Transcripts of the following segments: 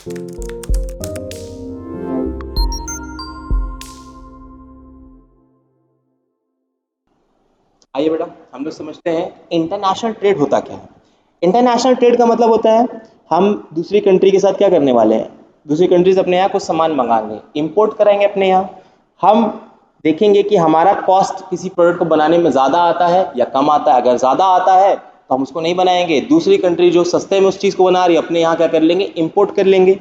आइए बेटा, हम लोग समझते हैं इंटरनेशनल ट्रेड होता क्या है। इंटरनेशनल ट्रेड का मतलब होता है हम दूसरी कंट्री के साथ क्या करने वाले हैं, दूसरी कंट्री से अपने यहाँ कुछ सामान मंगाएंगे, इंपोर्ट कराएंगे अपने यहाँ। हम देखेंगे कि हमारा कॉस्ट किसी प्रोडक्ट को बनाने में ज़्यादा आता है या कम आता है। अगर ज़्यादा आता है तो हम उसको नहीं बनाएंगे, दूसरी कंट्री जो सस्ते में उस चीज़ को बना रही है अपने यहाँ क्या कर लेंगे, इंपोर्ट कर लेंगे।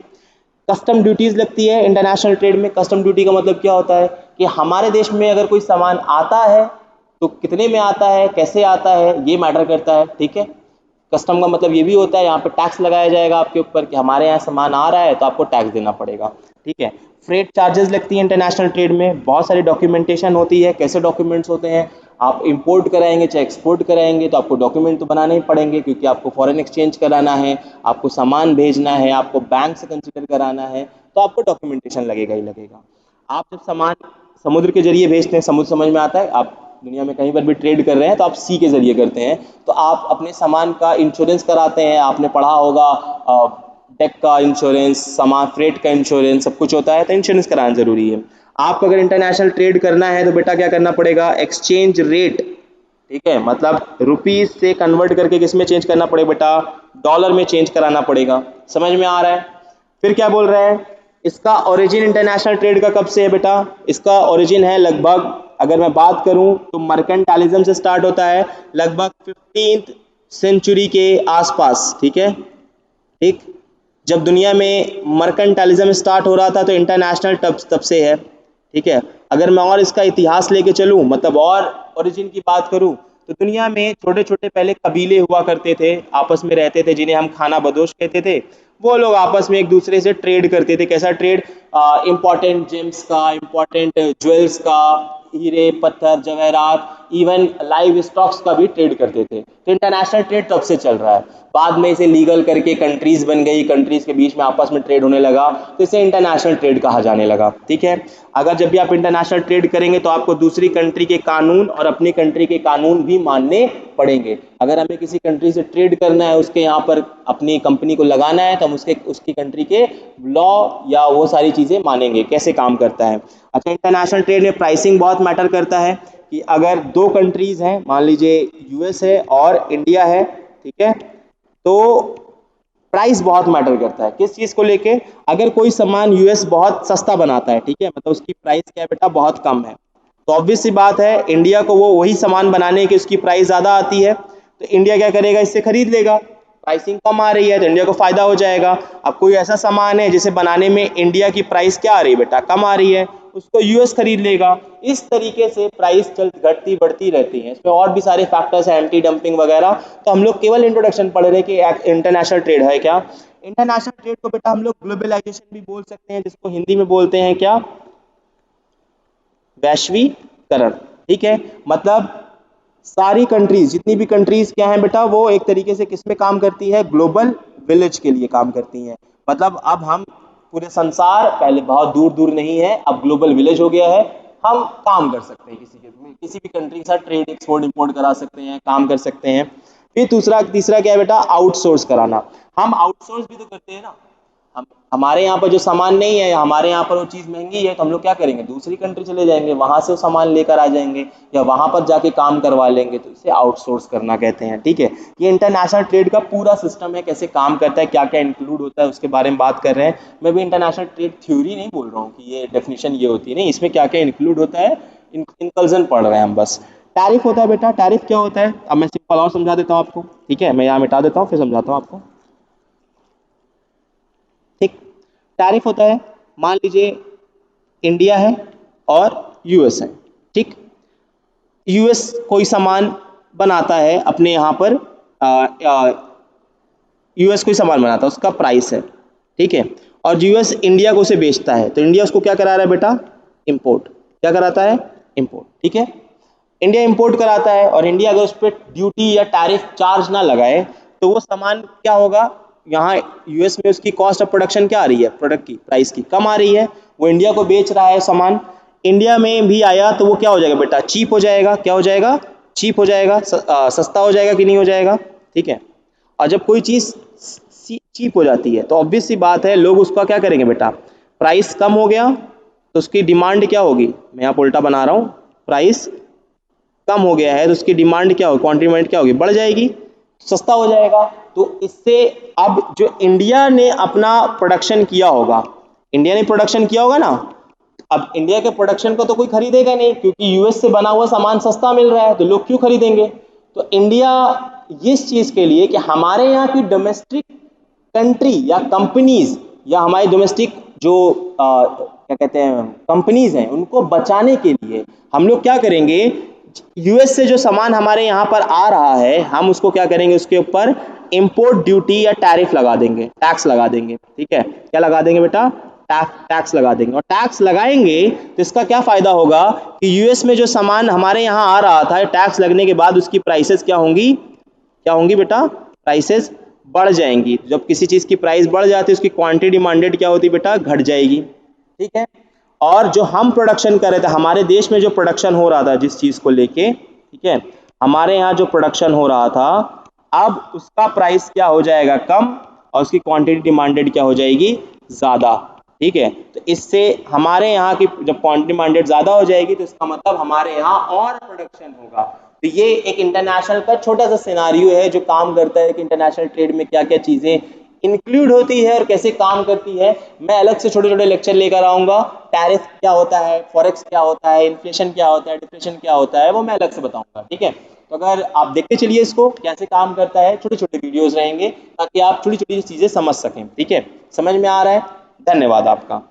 कस्टम ड्यूटीज लगती है इंटरनेशनल ट्रेड में। कस्टम ड्यूटी का मतलब क्या होता है कि हमारे देश में अगर कोई सामान आता है तो कितने में आता है, कैसे आता है, ये मैटर करता है। ठीक है, कस्टम का मतलब ये भी होता है यहाँ पे टैक्स लगाया जाएगा आपके ऊपर कि हमारे यहाँ सामान आ रहा है तो आपको टैक्स देना पड़ेगा। ठीक है, फ्रेट चार्जेस लगती हैं इंटरनेशनल ट्रेड में। बहुत सारी डॉक्यूमेंटेशन होती है। कैसे डॉक्यूमेंट्स होते हैं, आप इंपोर्ट कराएंगे चाहे एक्सपोर्ट कराएंगे तो आपको डॉक्यूमेंट तो बनाने ही पड़ेंगे, क्योंकि आपको फॉरेन एक्सचेंज कराना है, आपको सामान भेजना है, आपको बैंक से कंसिडर कराना है, तो आपको डॉक्यूमेंटेशन लगेगा ही लगेगा। आप जब सामान समुद्र के जरिए भेजते हैं, समुद्र समझ में आता है, आप दुनिया में कहीं पर भी ट्रेड कर रहे हैं तो आप सी के जरिए करते हैं, तो आप अपने सामान का इंश्योरेंस कराते हैं। आपने पढ़ा होगा टेक का इंश्योरेंस, सामान फ्रेट का इंश्योरेंस, सब कुछ होता है, तो इंश्योरेंस कराना जरूरी है। आपको अगर इंटरनेशनल ट्रेड करना है तो बेटा क्या करना पड़ेगा, एक्सचेंज रेट, ठीक है, मतलब रुपीज से कन्वर्ट करके किस में चेंज करना पड़ेगा बेटा, डॉलर में चेंज कराना पड़ेगा। समझ में आ रहा है। फिर क्या बोल रहे हैं, इसका ओरिजिन इंटरनेशनल ट्रेड का कब से है बेटा, इसका ओरिजिन है लगभग, अगर मैं बात करूं तो मर्केंटाइलिज्म से स्टार्ट होता है लगभग 15th सेंचुरी के आसपास। ठीक है, ठीक, जब दुनिया में मर्केंटाइलिज्म स्टार्ट हो रहा था तो इंटरनेशनल तब से है। ठीक है, अगर मैं और इसका इतिहास लेके चलूं, मतलब और ओरिजिन की बात करूं, तो दुनिया में छोटे छोटे पहले कबीले हुआ करते थे, आपस में रहते थे, जिन्हें हम खाना बदोश कहते थे। वो लोग आपस में एक दूसरे से ट्रेड करते थे। कैसा ट्रेड, इंपॉर्टेंट जेम्स का, इंपॉर्टेंट ज्वेल्स का, हीरे पत्थर जवाहरात, इवन लाइव स्टॉक्स का भी ट्रेड करते थे। तो इंटरनेशनल ट्रेड तब से चल रहा है। बाद में इसे लीगल करके कंट्रीज बन गई, कंट्रीज के बीच में आपस में ट्रेड होने लगा, तो इसे इंटरनेशनल ट्रेड कहा जाने लगा। ठीक है, अगर जब भी आप इंटरनेशनल ट्रेड करेंगे तो आपको दूसरी कंट्री के कानून और अपनी कंट्री के कानून भी मानने पड़ेंगे। अगर हमें किसी कंट्री से ट्रेड करना है, उसके यहाँ पर अपनी कंपनी को लगाना है, तो हम उसकी कंट्री के लॉ या वो सारी चीजें मानेंगे, कैसे काम करता है। अच्छा, इंटरनेशनल ट्रेड में प्राइसिंग बहुत मैटर करता है कि अगर दो कंट्रीज हैं, मान लीजिए यूएस है और इंडिया है, ठीक है, तो प्राइस बहुत मैटर करता है। किस चीज को लेके, अगर कोई सामान यूएस बहुत सस्ता बनाता है, ठीक है, मतलब उसकी प्राइस क्या है बेटा, बहुत कम है, तो ऑब्वियस सी बात है इंडिया को वो वही सामान बनाने की उसकी प्राइस ज्यादा आती है, तो इंडिया क्या करेगा, इससे खरीद लेगा। प्राइसिंग कम आ रही है तो इंडिया को फायदा हो जाएगा। अब कोई ऐसा सामान है जिसे बनाने में इंडिया की प्राइस क्या आ रही है बेटा, कम आ रही है, उसको यूएस खरीद लेगा। इस तरीके से प्राइस चल घटती बढ़ती रहती है। इसमें और भी सारे फैक्टर्स हैं, एंटी डंपिंग वगैरह, तो हम लोग केवल इंट्रोडक्शन पढ़ रहे हैं कि इंटरनेशनल ट्रेड है क्या। इंटरनेशनल ट्रेड को बेटा हम लोग ग्लोबलाइजेशन भी बोल सकते हैं, जिसको हिंदी में बोलते हैं क्या, वैश्वीकरण। ठीक है, मतलब सारी कंट्रीज, जितनी भी कंट्रीज क्या है बेटा, वो एक तरीके से किस में काम करती है, ग्लोबल विलेज के लिए काम करती हैं। मतलब अब हम पूरे संसार, पहले बहुत दूर दूर नहीं है, अब ग्लोबल विलेज हो गया है। हम काम कर सकते हैं, किसी भी कंट्री के साथ ट्रेड एक्सपोर्ट इंपोर्ट करा सकते हैं, काम कर सकते हैं। फिर तीसरा क्या है बेटा, आउटसोर्स कराना। हम आउटसोर्स भी तो करते हैं ना। हम हमारे यहाँ पर जो सामान नहीं है, हमारे यहाँ पर वो चीज़ महंगी है, तो हम लोग क्या करेंगे, दूसरी कंट्री चले जाएंगे, वहां से वो सामान लेकर आ जाएंगे या वहां पर जाके काम करवा लेंगे, तो इसे आउटसोर्स करना कहते हैं। ठीक है, ये इंटरनेशनल ट्रेड का पूरा सिस्टम है, कैसे काम करता है, क्या क्या इंक्लूड होता है, उसके बारे में बात कर रहे हैं। मैं भी इंटरनेशनल ट्रेड थ्योरी नहीं बोल रहा हूँ कि ये डेफिनेशन ये होती है, नहीं, इसमें क्या क्या इंक्लूड होता है, इंकल्जन पढ़ रहे हैं हम बस। टैरिफ होता है बेटा, टैरिफ क्या होता है, अब मैं सिंपल और समझा देता हूँ आपको। ठीक है, मैं यहाँ मिटा देता हूँ फिर समझाता हूँ आपको। ठीक, टैरिफ होता है, मान लीजिए इंडिया है और यूएस है। ठीक, यूएस कोई सामान बनाता है अपने यहाँ पर, यूएस कोई सामान बनाता है, उसका प्राइस है, ठीक है, और यूएस इंडिया को उसे बेचता है, तो इंडिया उसको क्या करा रहा है बेटा, इंपोर्ट। क्या कराता है, इंपोर्ट। ठीक है, इंडिया इंपोर्ट कराता है, और इंडिया अगर उस पर ड्यूटी या टैरिफ चार्ज ना लगाए तो वो सामान क्या होगा, यहाँ यूएस में उसकी कॉस्ट ऑफ प्रोडक्शन क्या आ रही है, प्रोडक्ट की प्राइस की कम आ रही है, वो इंडिया को बेच रहा है सामान, इंडिया में भी आया तो वो क्या हो जाएगा बेटा, चीप हो जाएगा। क्या हो जाएगा, चीप हो जाएगा, सस्ता हो जाएगा कि नहीं हो जाएगा। ठीक है, और जब कोई चीज चीप हो जाती है, तो ऑब्वियस सी बात है लोग उसका क्या करेंगे बेटा, प्राइस कम हो गया तो उसकी डिमांड क्या होगी, मैं यहाँ उल्टा बना रहा हूँ, प्राइस कम हो गया है तो उसकी डिमांड क्या होगी, क्वांटिटी क्या होगी, बढ़ जाएगी, सस्ता हो जाएगा। तो इससे अब जो इंडिया ने अपना प्रोडक्शन किया होगा, इंडिया ने प्रोडक्शन किया होगा ना, अब इंडिया के प्रोडक्शन को तो कोई खरीदेगा नहीं क्योंकि यूएस से बना हुआ सामान सस्ता मिल रहा है, तो लोग क्यों खरीदेंगे। तो इंडिया इस चीज के लिए कि हमारे यहाँ की डोमेस्टिक कंट्री या कंपनीज या हमारी डोमेस्टिक जो क्या कहते हैं कंपनीज हैं उनको बचाने के लिए हम लोग क्या करेंगे, यूएस से जो सामान हमारे यहाँ पर आ रहा है हम उसको क्या करेंगे, उसके ऊपर इंपोर्ट ड्यूटी या टैरिफ लगा देंगे, टैक्स लगा देंगे, ठीक है, क्या लगा देंगे बेटा, टैक्स लगा देंगे। और टैक्स लगाएंगे तो इसका क्या फायदा होगा कि यूएस में जो सामान हमारे यहाँ आ रहा था टैक्स लगने के बाद उसकी प्राइसेस क्या होंगी बेटा, प्राइसेस बढ़ जाएंगी। जब किसी चीज की प्राइस बढ़ जाती है उसकी क्वांटिटी डिमांडेड क्या होती है बेटा, घट जाएगी, ठीक है। और जो हम प्रोडक्शन कर रहे थे, हमारे देश में जो प्रोडक्शन हो रहा था जिस चीज को लेके, ठीक है, हमारे यहाँ जो प्रोडक्शन हो रहा था अब उसका प्राइस क्या हो जाएगा, कम, और उसकी क्वांटिटी डिमांडेड क्या हो जाएगी, ज्यादा, ठीक है। तो इससे हमारे यहाँ की जब क्वांटिटी डिमांडेड ज्यादा हो जाएगी तो इसका मतलब हमारे यहाँ और प्रोडक्शन होगा। तो ये एक इंटरनेशनल का छोटा सा सिनारियो है जो काम करता है कि इंटरनेशनल ट्रेड में क्या क्या चीजें इंक्लूड होती है और कैसे काम करती है। मैं अलग से छोटे छोटे लेक्चर लेकर आऊंगा, टैरिफ क्या होता है, फॉरेक्स क्या होता है, इन्फ्लेशन क्या होता है, डिप्रेशन क्या होता है, वो मैं अलग से बताऊंगा, ठीक है। तो अगर आप देखते चलिए इसको कैसे काम करता है, छोटे छोटे वीडियोस रहेंगे ताकि आप छोटी छोटी चीजें समझ सकें, ठीक है। समझ में आ रहा है, धन्यवाद आपका।